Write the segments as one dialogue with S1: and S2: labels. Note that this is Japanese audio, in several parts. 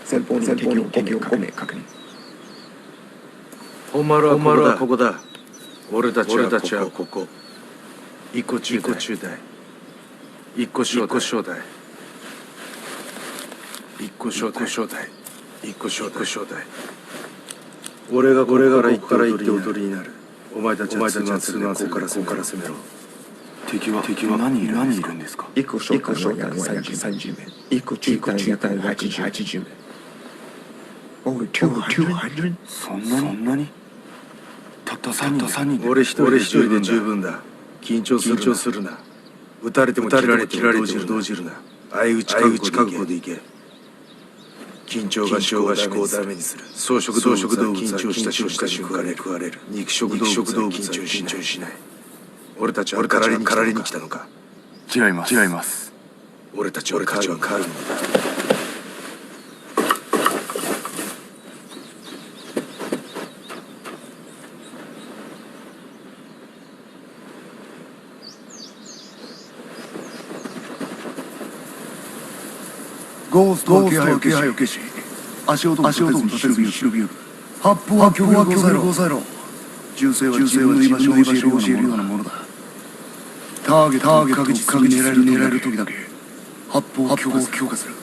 S1: 前方に敵を5名確認。
S2: 本丸はここだ。俺たちはここ。一個中隊、一個小隊、一個小隊、一個小隊。俺がこれから行って踊りになる。お前たちは通南線から攻めろ。敵は何人いるんですか？
S1: 一個小隊が30名、一個中隊が80名。Over 200?
S2: そんなに？たった3人。俺一人で十分だ。緊張するな。撃たれても切られても動じるな。相打ち覚悟でいけ。緊張が思考をダメにする。草食動物は緊張した瞬間に食われる。肉食動物は緊張しない。俺たちは狩りに来たのか？
S3: 違います。
S2: 俺たちは狩るのだ。
S3: ゴーストは気配を消し、足音を立てるビュー。発砲は強力抑えろ。銃声は自分の居場所を教えるようなものだ。ターゲットを確実に狙える時だけ発砲を強化する。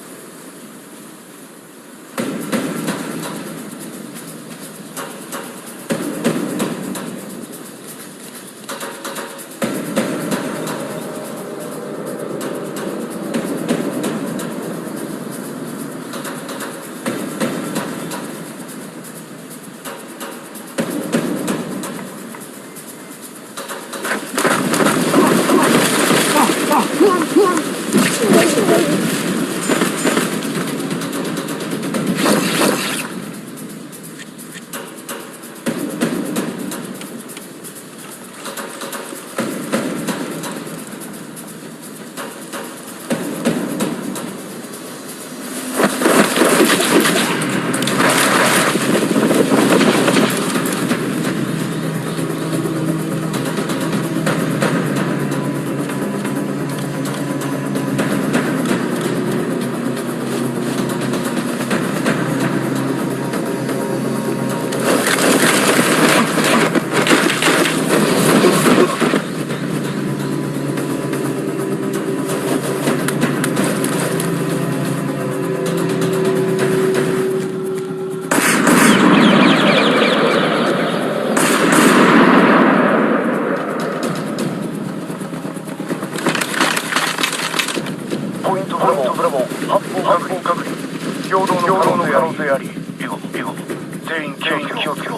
S4: 全員気をつけろ。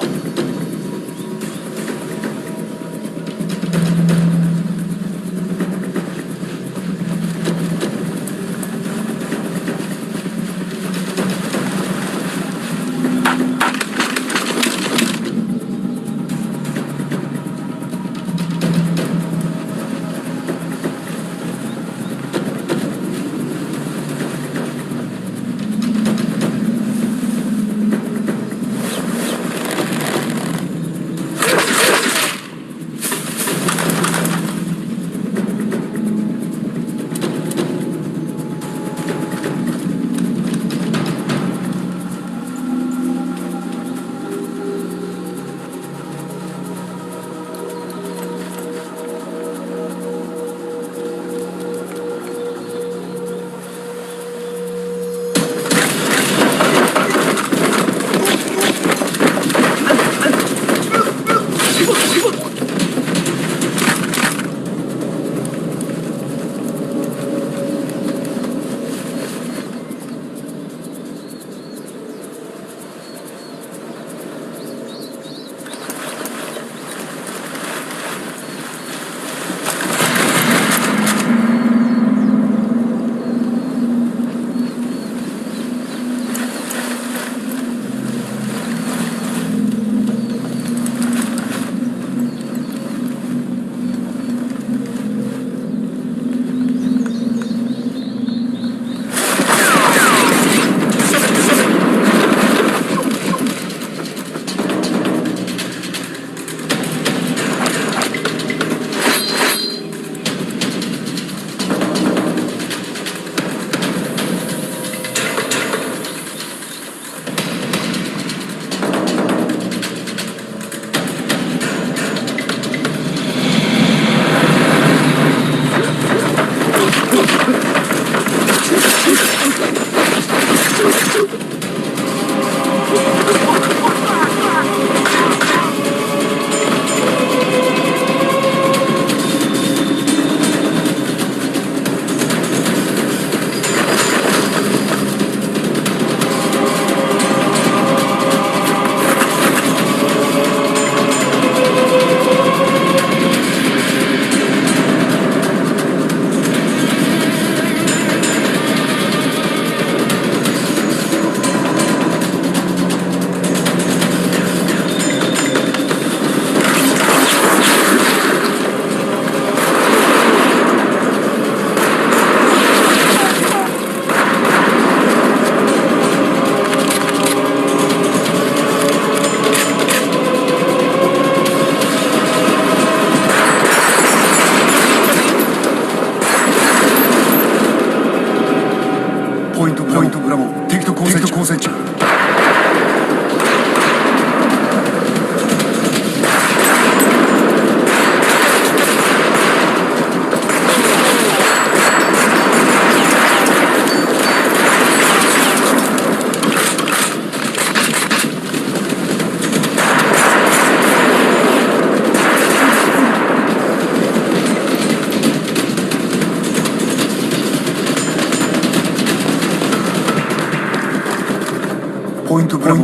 S3: ポイントブラボー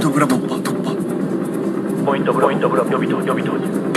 S3: 突破
S4: ポイントブラ予備投入。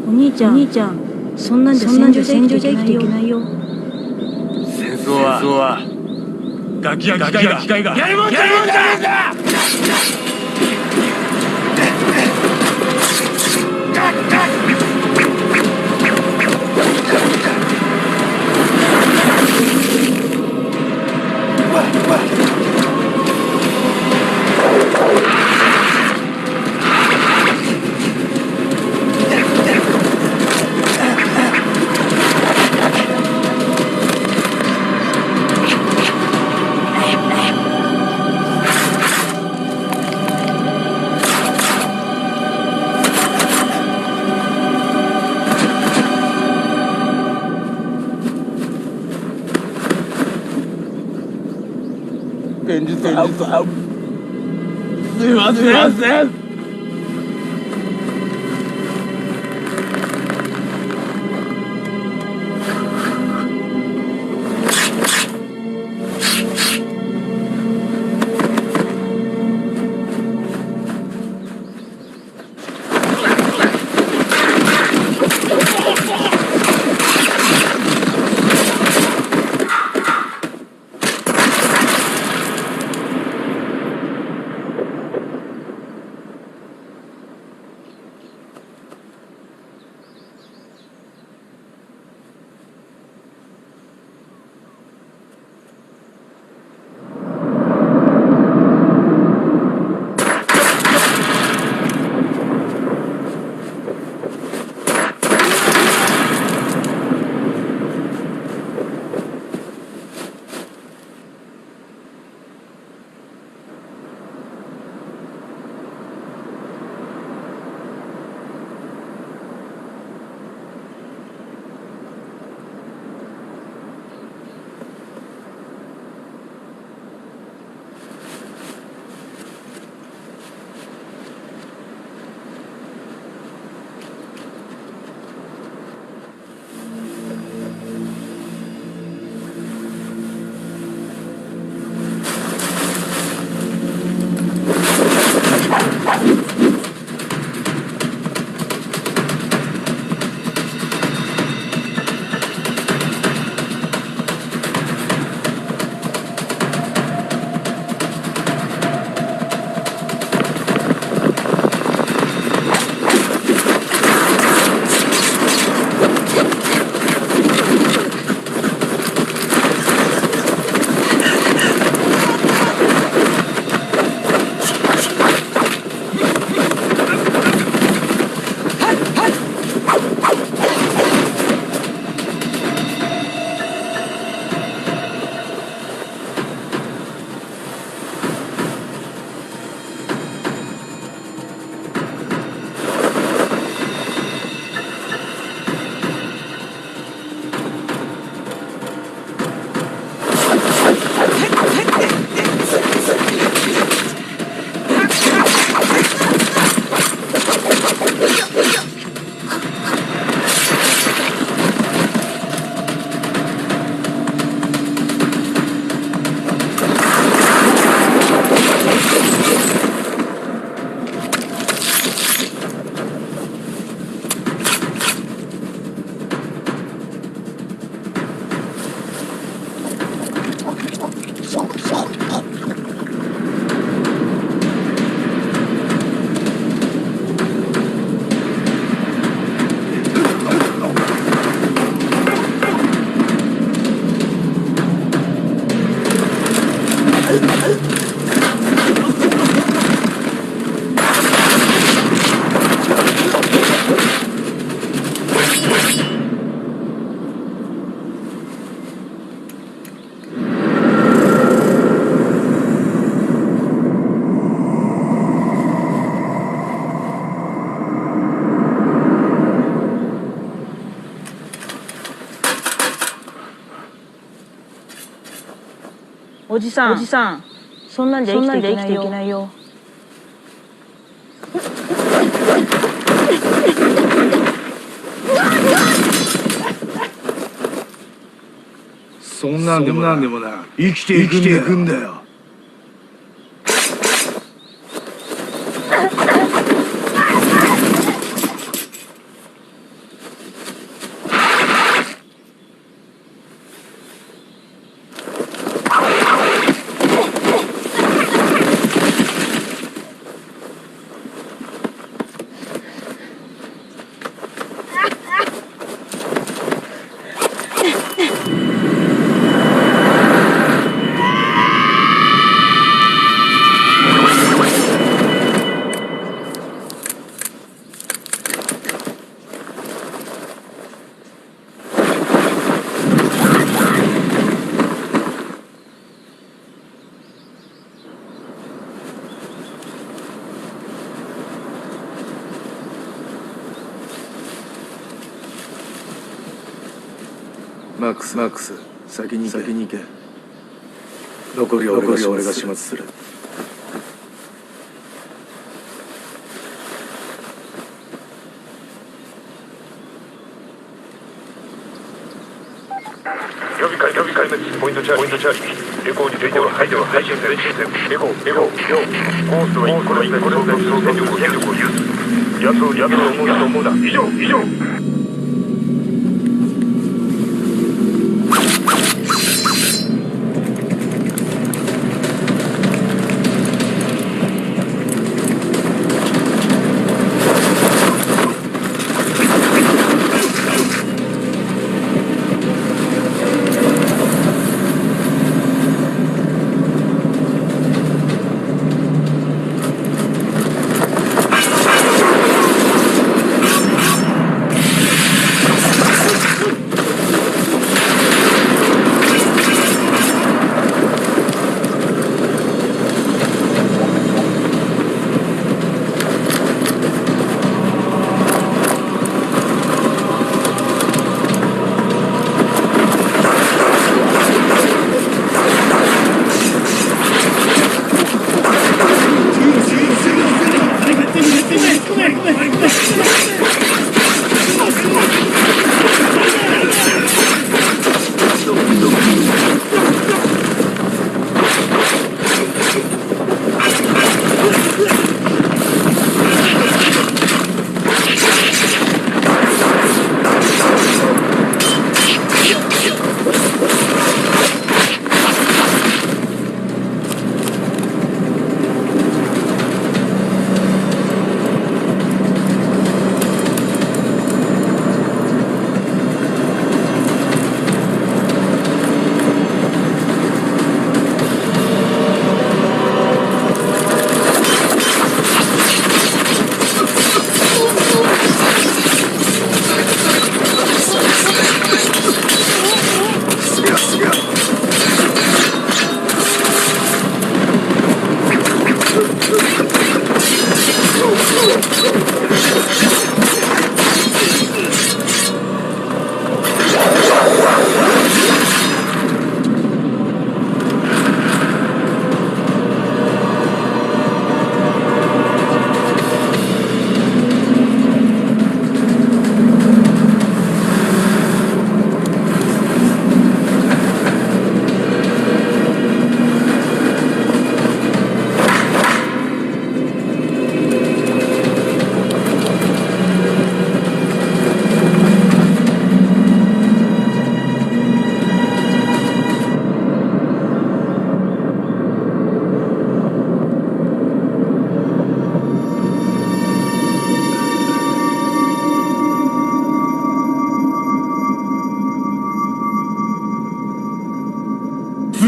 S5: お兄ちゃん、そんなんじゃ戦場じゃ生きていけないよ。
S4: 戦争はガキや機械がやるもんじゃねえんだ。現実アウト。すいません。
S5: おじさん、そんなんじゃ生きていけないよ。
S2: そんなんでもな、生きていくんだよ。マックス、先に行け。残りは俺が始末する。
S6: 予備開滅ポイントチャージエコーに電波配信前進線エコーコースはインコロ戦力を有する奴を思うな以上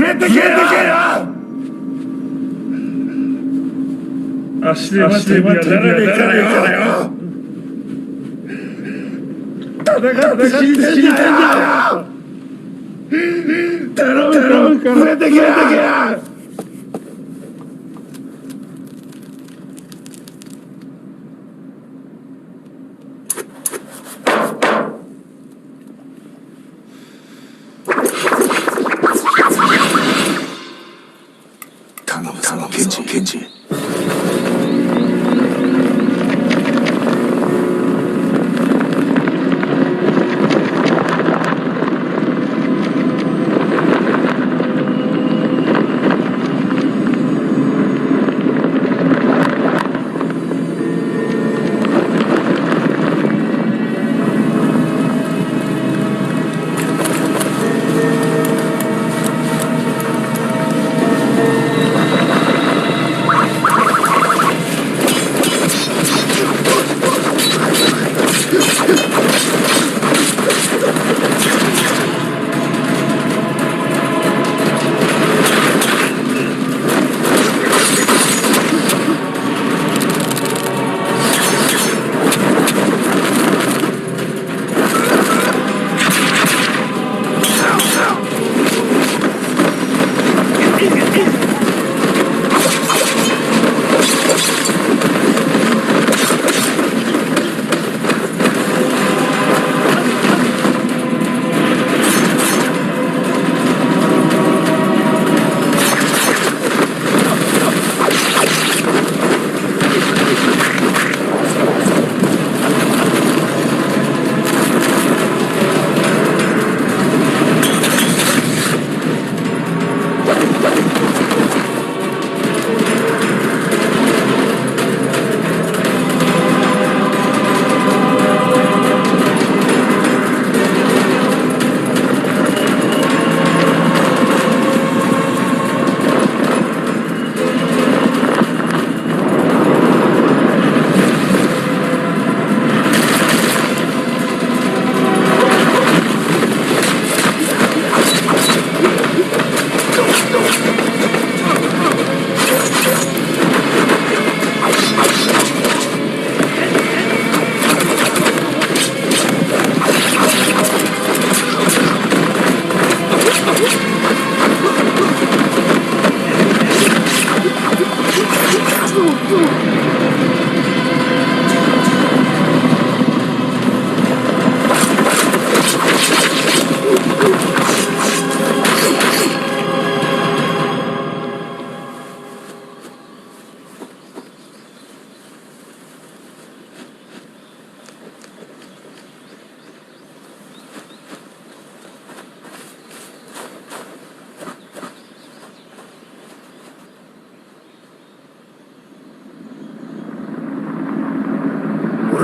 S3: 連れてけよ足で待てばならねえからよ戦って死にたいんだよ頼むから連れてけよ
S2: 頼むケンジ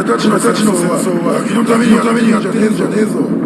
S3: 俺たちの戦争はガキのためにやってんじゃねえぞ。